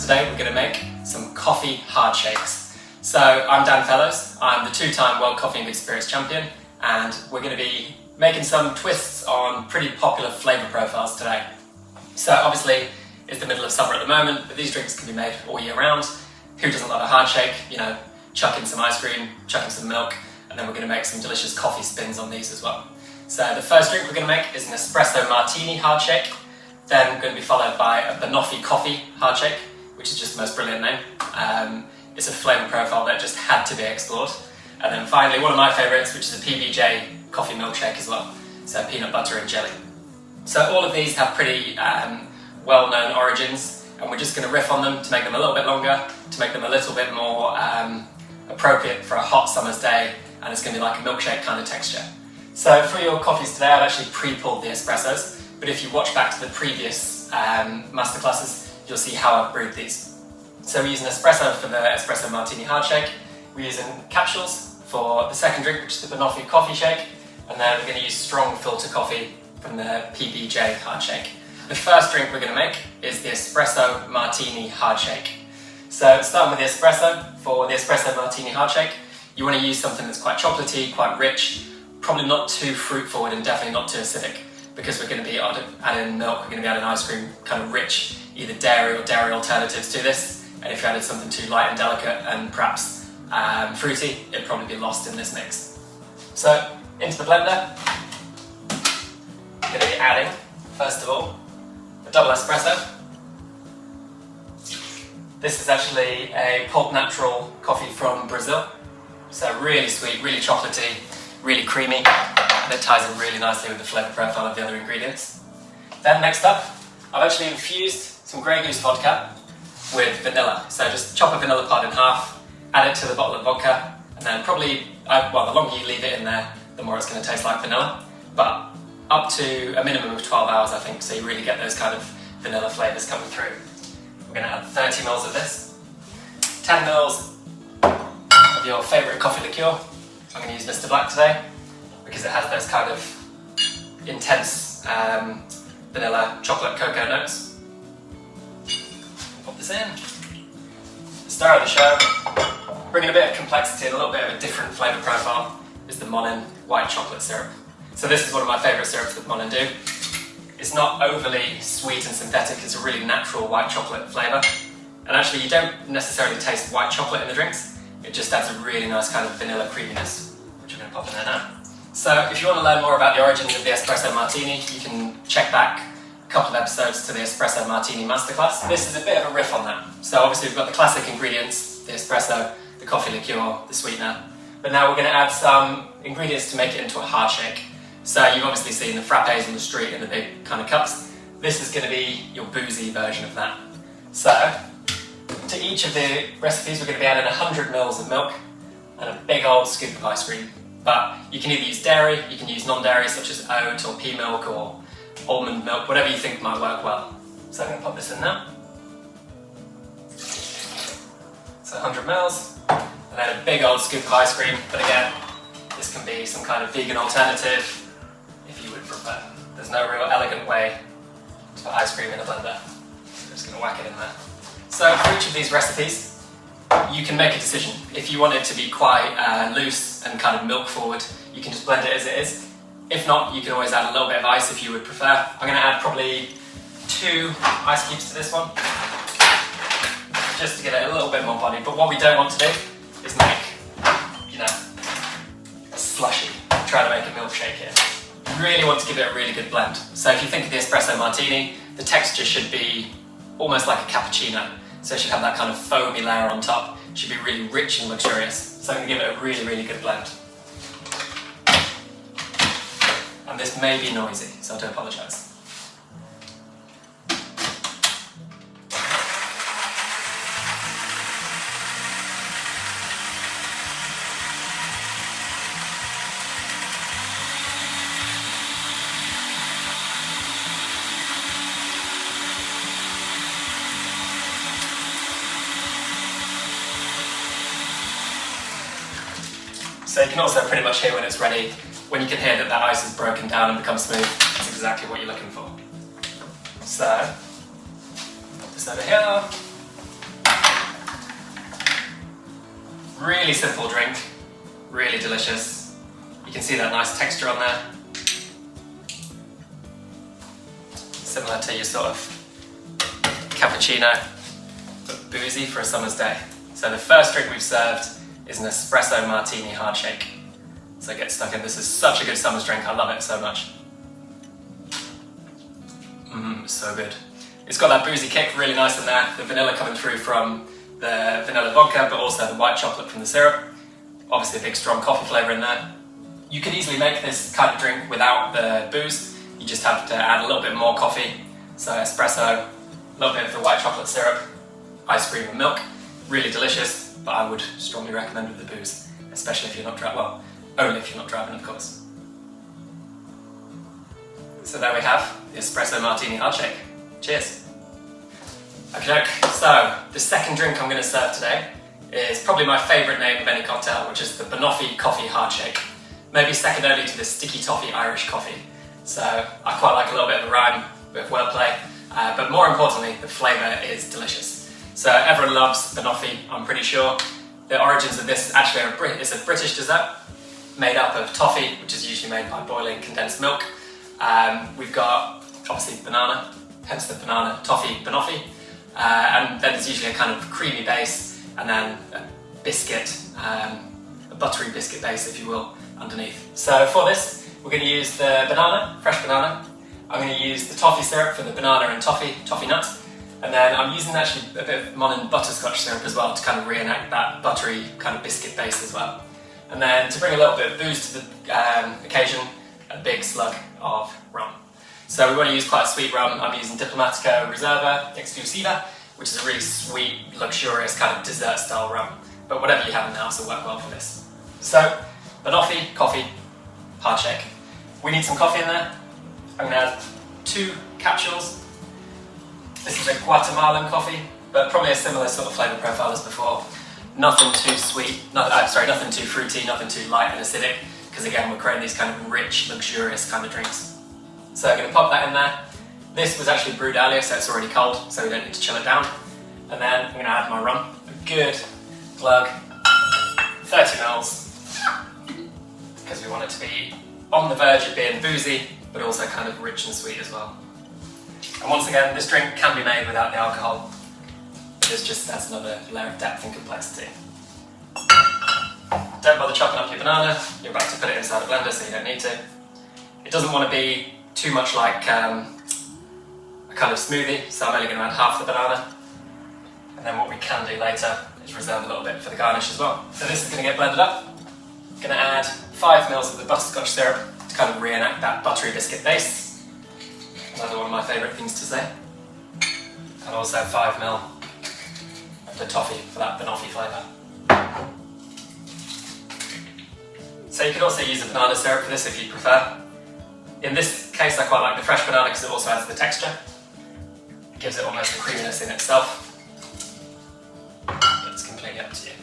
Today we're going to make some coffee hardshakes. So I'm Dan Fellows, I'm the two-time World Coffee and Good Spirits champion, and we're going to be making some twists on pretty popular flavour profiles today. So obviously it's the middle of summer at the moment, but these drinks can be made all year round. Who doesn't love a hardshake? You know, chuck in some ice cream, chuck in some milk, and then we're going to make some delicious coffee spins on these as well. So the first drink we're going to make is an Espresso Martini hardshake. Then going to be followed by a Banoffee coffee hardshake, which is just the most brilliant name. It's a flavour profile that just had to be explored. And then finally, one of my favourites, which is a PBJ coffee milkshake as well. So peanut butter and jelly. So all of these have pretty well-known origins, and we're just going to riff on them to make them a little bit longer, to make them a little bit more appropriate for a hot summer's day, and it's going to be like a milkshake kind of texture. So for your coffees today, I've actually pre-pulled the espressos, but if you watch back to the previous masterclasses, you'll see how I've brewed these. So we're using espresso for the Espresso Martini hardshake, we're using Capsules for the second drink, which is the Banoffee coffee shake, and then we're going to use strong filter coffee from the PBJ hardshake. The first drink we're going to make is the Espresso Martini hardshake. So starting with the espresso, for the Espresso Martini hardshake, you want to use something that's quite chocolatey, quite rich, probably not too fruit forward and definitely not too acidic, because we're going to be adding milk, we're going to be adding ice cream, kind of rich, either dairy or dairy alternatives to this. And if you added something too light and delicate and perhaps fruity, it'd probably be lost in this mix. So into the blender, I'm going to be adding, first of all, a double espresso. This is actually a pulp natural coffee from Brazil. So really sweet, really chocolatey, really creamy, and it ties in really nicely with the flavour profile of the other ingredients. Then next up, I've actually infused some Grey Goose vodka with vanilla. So just chop a vanilla pod in half, add it to the bottle of vodka, and then probably, well, the longer you leave it in there, the more it's going to taste like vanilla. But up to a minimum of 12 hours, I think, so you really get those kind of vanilla flavours coming through. We're going to add 30 ml of this, 10 ml of your favourite coffee liqueur. I'm going to use Mr. Black today because it has those kind of intense vanilla chocolate cocoa notes. Pop this in. The star of the show, bringing a bit of complexity and a little bit of a different flavour profile, is the MONIN White Chocolate syrup. So this is one of my favourite syrups that MONIN do. It's not overly sweet and synthetic, it's a really natural white chocolate flavour. And actually you don't necessarily taste white chocolate in the drinks, it just adds a really nice kind of vanilla creaminess, which I'm going to pop in there now. So if you want to learn more about the origins of the Espresso Martini, you can check back a couple of episodes to the Espresso Martini Masterclass. This is a bit of a riff on that. So obviously we've got the classic ingredients, the espresso, the coffee liqueur, the sweetener. But now we're going to add some ingredients to make it into a hardshake. So you've obviously seen the frappes on the street in the big kind of cups. This is going to be your boozy version of that. So to each of the recipes we're going to be adding 100 ml of milk and a big old scoop of ice cream. But you can either use dairy, you can use non-dairy such as oat or pea milk or almond milk, whatever you think might work well. So I'm going to pop this in now. So 100 ml, and then a big old scoop of ice cream, but again, this can be some kind of vegan alternative if you would prefer. There's no real elegant way to put ice cream in a blender. So I'm just going to whack it in there. So for each of these recipes, you can make a decision. If you want it to be quite loose and kind of milk forward, you can just blend it as it is. If not, you can always add a little bit of ice if you would prefer. I'm going to add probably 2 ice cubes to this one, just to give it a little bit more body. But what we don't want to do is make, you know, a slushy, try to make a milkshake here. You really want to give it a really good blend. So if you think of the Espresso Martini, the texture should be almost like a cappuccino. So it should have that kind of foamy layer on top. It should be really rich and luxurious. So I'm going to give it a really, really good blend. And this may be noisy, so I do apologise. So you can also pretty much hear when it's ready, when you can hear that ice has broken down and become smooth. That's exactly what you're looking for. So, put this over here. Really simple drink, really delicious. You can see that nice texture on there. Similar to your sort of cappuccino, but boozy for a summer's day. So the first drink we've served is an Espresso Martini Hardshake. So get stuck in. This is such a good summer's drink. I love it so much. So good. It's got that boozy kick, really nice in there. The vanilla coming through from the vanilla vodka, but also the white chocolate from the syrup. Obviously a big strong coffee flavour in there. You could easily make this kind of drink without the booze. You just have to add a little bit more coffee. So espresso, a little bit of the white chocolate syrup, ice cream and milk. Really delicious, but I would strongly recommend with the booze, especially if you're not driving. Well, only if you're not driving, of course. So there we have the Espresso Martini Hardshake. Cheers. Okay, so the second drink I'm going to serve today is probably my favourite name of any cocktail, which is the Banoffee Coffee Hardshake. Maybe second only to the Sticky Toffee Irish Coffee. So I quite like a little bit of a rhyme, a bit of wordplay, but more importantly, the flavour is delicious. So everyone loves Banoffee, I'm pretty sure. The origins of this actually it's a British dessert made up of toffee, which is usually made by boiling condensed milk. We've got obviously banana, hence the banana toffee Banoffee, and then there's usually a kind of creamy base and then a biscuit, a buttery biscuit base if you will, underneath. So for this we're going to use the banana, fresh banana. I'm going to use the toffee syrup for the banana and toffee nut, and then I'm using actually a bit of MONIN Butterscotch syrup as well to kind of reenact that buttery kind of biscuit base as well. And then to bring a little bit of booze to the occasion, a big slug of rum. So we want to use quite a sweet rum. I'm using Diplomatico Reserva Exclusiva, which is a really sweet, luxurious kind of dessert style rum. But whatever you have in the house will work well for this. So, Banoffee Coffee Hardshake. We need some coffee in there. I'm going to add 2 capsules. This is a Guatemalan coffee, but probably a similar sort of flavour profile as before. Nothing too sweet, nothing too fruity, nothing too light and acidic, because again we're creating these kind of rich, luxurious kind of drinks. So I'm going to pop that in there. This was actually brewed earlier, so it's already cold, so we don't need to chill it down. And then I'm going to add my rum, a good glug, 30 mils, because we want it to be on the verge of being boozy, but also kind of rich and sweet as well. And once again, this drink can be made without the alcohol. It just adds another layer of depth and complexity. Don't bother chopping up your banana, you're about to put it inside a blender so you don't need to. It doesn't want to be too much like a kind of smoothie, so I'm only going to add half the banana. And then what we can do later is reserve a little bit for the garnish as well. So this is going to get blended up. I'm going to add 5 mils of the butterscotch syrup to kind of reenact that buttery biscuit base. Another one of my favourite things to say. And also 5 mil of the toffee for that Banoffee flavour. So you could also use a banana syrup for this if you prefer. In this case I quite like the fresh banana because it also adds the texture. It gives it almost a creaminess in itself. But it's completely up to you.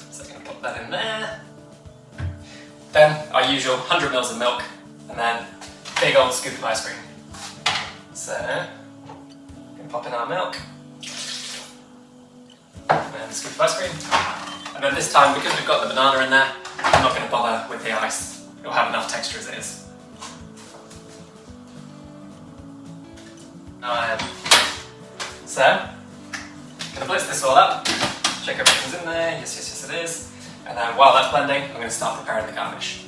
So I'm going to put that in there. Then our usual 100 mils of milk and then a big old scoop of ice cream. So we can pop in our milk and then a scoop of ice cream. And then this time, because we've got the banana in there, I'm not going to bother with the ice. It'll have enough texture as it is. So, I'm going to blitz this all up, check everything's in there, yes it is. And then while that's blending, I'm going to start preparing the garnish.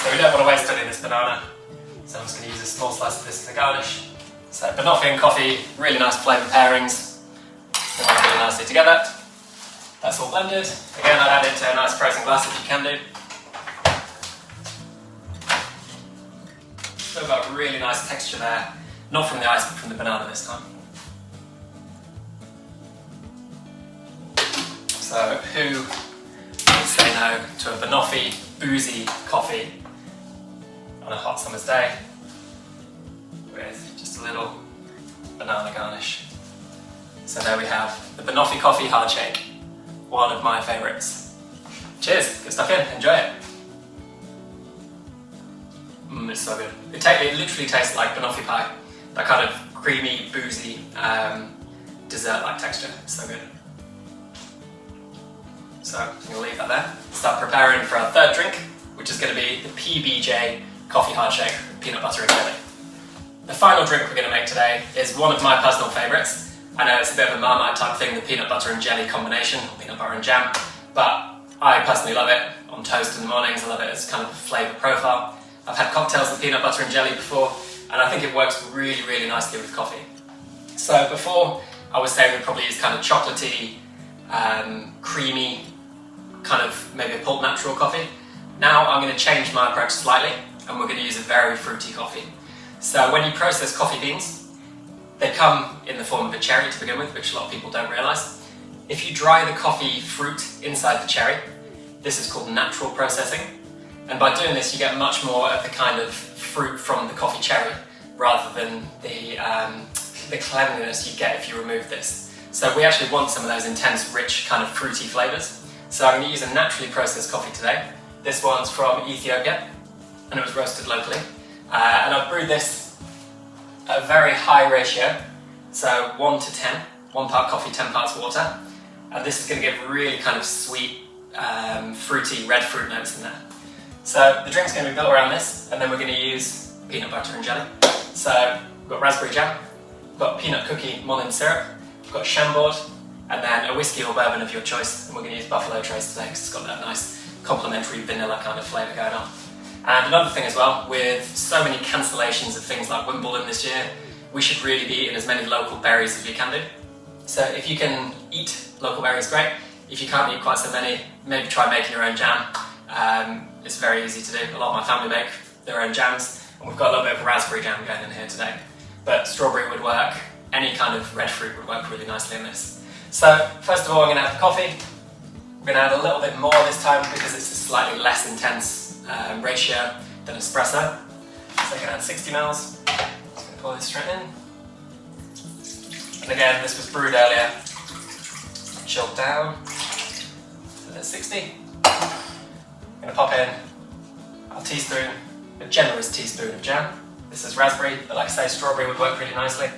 So we don't want to waste any of this banana, so I'm just going to use a small slice of this for the garnish. So Banoffee and coffee, really nice flavour pairings. They work really nicely together. That's all blended. Again, I'd add it to a nice frozen glass if you can do. So we've got a really nice texture there, not from the ice but from the banana this time. So who would say no to a Banoffee boozy coffee on a hot summer's day with just a little banana garnish. So there we have the Banoffee Coffee Hardshake, one of my favourites. Cheers, get stuck in, enjoy it. It's so good. It literally tastes like Banoffee pie, that kind of creamy, boozy dessert dessert-like texture. So good. So I'm going to leave that there. Start preparing for our third drink, which is going to be the PBJ Coffee Hardshake with peanut butter and jelly. The final drink we're going to make today is one of my personal favourites. I know it's a bit of a Marmite type thing, the peanut butter and jelly combination, or peanut butter and jam, but I personally love it on toast in the mornings. I love it as kind of a flavour profile. I've had cocktails with peanut butter and jelly before, and I think it works really, really nicely with coffee. So before, I was saying we'd probably use kind of chocolatey, creamy, kind of maybe a pulp natural coffee. Now I'm going to change my approach slightly, and we're going to use a very fruity coffee. So when you process coffee beans, they come in the form of a cherry to begin with, which a lot of people don't realise. If you dry the coffee fruit inside the cherry, this is called natural processing. And by doing this, you get much more of the kind of fruit from the coffee cherry, rather than the cleanliness you get if you remove this. So we actually want some of those intense, rich, kind of fruity flavours. So I'm going to use a naturally processed coffee today. This one's from Ethiopia, and it was roasted locally. And I've brewed this at a very high ratio, so 1 to 10, 1 part coffee, 10 parts water. And this is going to give really kind of sweet, fruity red fruit notes in there. So the drink's going to be built around this, and then we're going to use peanut butter and jelly. So we've got raspberry jam, we've got peanut cookie MONIN syrup, we've got Chambord, and then a whisky or bourbon of your choice. And we're going to use Buffalo Trace today because it's got that nice complementary vanilla kind of flavour going on. And another thing as well, with so many cancellations of things like Wimbledon this year, we should really be eating as many local berries as we can do. So if you can eat local berries, great. If you can't eat quite so many, maybe try making your own jam. It's very easy to do. A lot of my family make their own jams, and we've got a little bit of raspberry jam going in here today. But strawberry would work, any kind of red fruit would work really nicely in this. So first of all, I'm going to add the coffee. We're going to add a little bit more this time because it's a slightly less intense ratio than espresso. So I'm going to add 60 ml. Just going to pour this straight in. And again, this was brewed earlier, chilled down. So there's 60. I'm going to pop in a teaspoon, a generous teaspoon of jam. This is raspberry, but like I say, strawberry would work really nicely.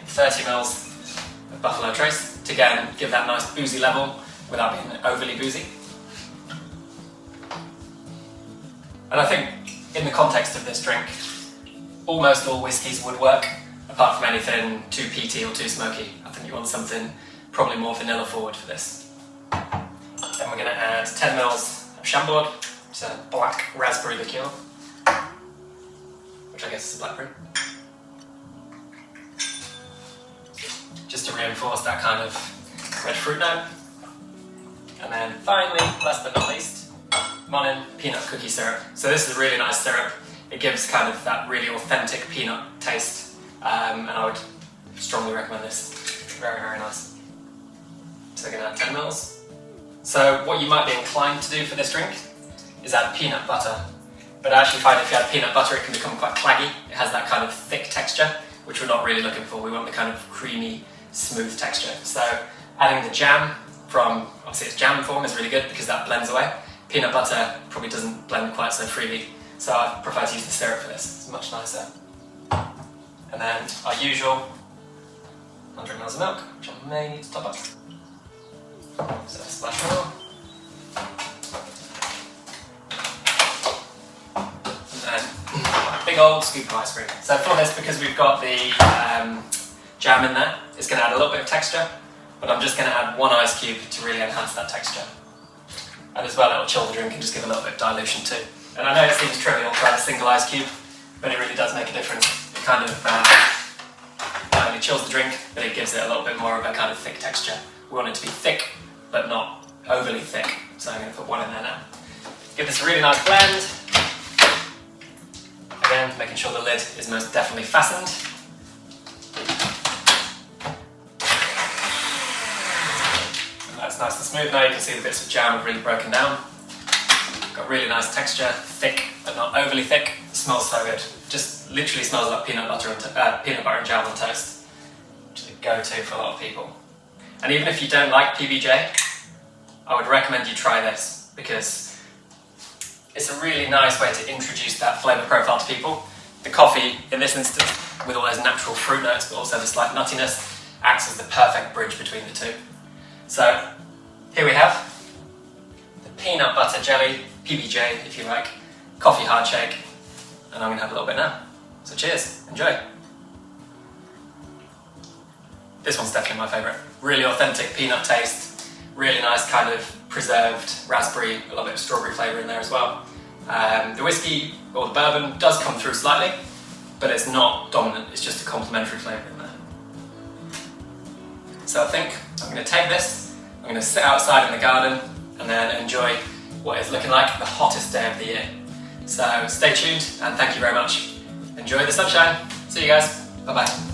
30 ml of Buffalo Trace to again give that nice boozy level without being overly boozy. And I think in the context of this drink, almost all whiskies would work, apart from anything too peaty or too smoky. I think you want something probably more vanilla forward for this. Then we're going to add 10 ml of Chambord, which is a black raspberry liqueur, which I guess is a blackberry. Just to reinforce that kind of red fruit note. And then finally, last but not least, MONIN Peanut Cookie syrup. So this is a really nice syrup. It gives kind of that really authentic peanut taste, and I would strongly recommend this. Very, very nice. So we're going to add 10 ml. So what you might be inclined to do for this drink is add peanut butter. But I actually find if you add peanut butter, it can become quite claggy. It has that kind of thick texture, which we're not really looking for. We want the kind of creamy, smooth texture. So adding the jam from, obviously its jam form is really good because that blends away. Peanut butter probably doesn't blend quite so freely, so I prefer to use the syrup for this. It's much nicer. And then our usual 100 ml of milk, which I may need to top up. So splash more. And then a big old scoop of ice cream. So for this, because we've got the jam in there, it's going to add a little bit of texture, but I'm just going to add 1 ice cube to really enhance that texture. And as well, it'll chill the drink and just give a little bit of dilution too. And I know it seems trivial to add a single ice cube, but it really does make a difference. It kind of not only chills the drink, but it gives it a little bit more of a kind of thick texture. We want it to be thick, but not overly thick. So I'm going to put 1 in there now. Give this a really nice blend. Again, making sure the lid is most definitely fastened. That's nice and smooth. Now you can see the bits of jam have really broken down. Got really nice texture, thick but not overly thick. It smells so good. Just literally smells like peanut butter and jam on toast, which is a go-to for a lot of people. And even if you don't like PBJ, I would recommend you try this because it's a really nice way to introduce that flavour profile to people. The coffee, in this instance, with all those natural fruit notes, but also the slight nuttiness, acts as the perfect bridge between the two. So here we have the peanut butter jelly, PBJ if you like, coffee hardshake, and I'm going to have a little bit now. So cheers, enjoy. This one's definitely my favourite. Really authentic peanut taste, really nice kind of preserved raspberry, a little bit of strawberry flavour in there as well. The whiskey or the bourbon does come through slightly, but it's not dominant, it's just a complementary flavour in there. So I think I'm going to take this, I'm going to sit outside in the garden and then enjoy what is looking like the hottest day of the year. So stay tuned and thank you very much. Enjoy the sunshine. See you guys. Bye bye.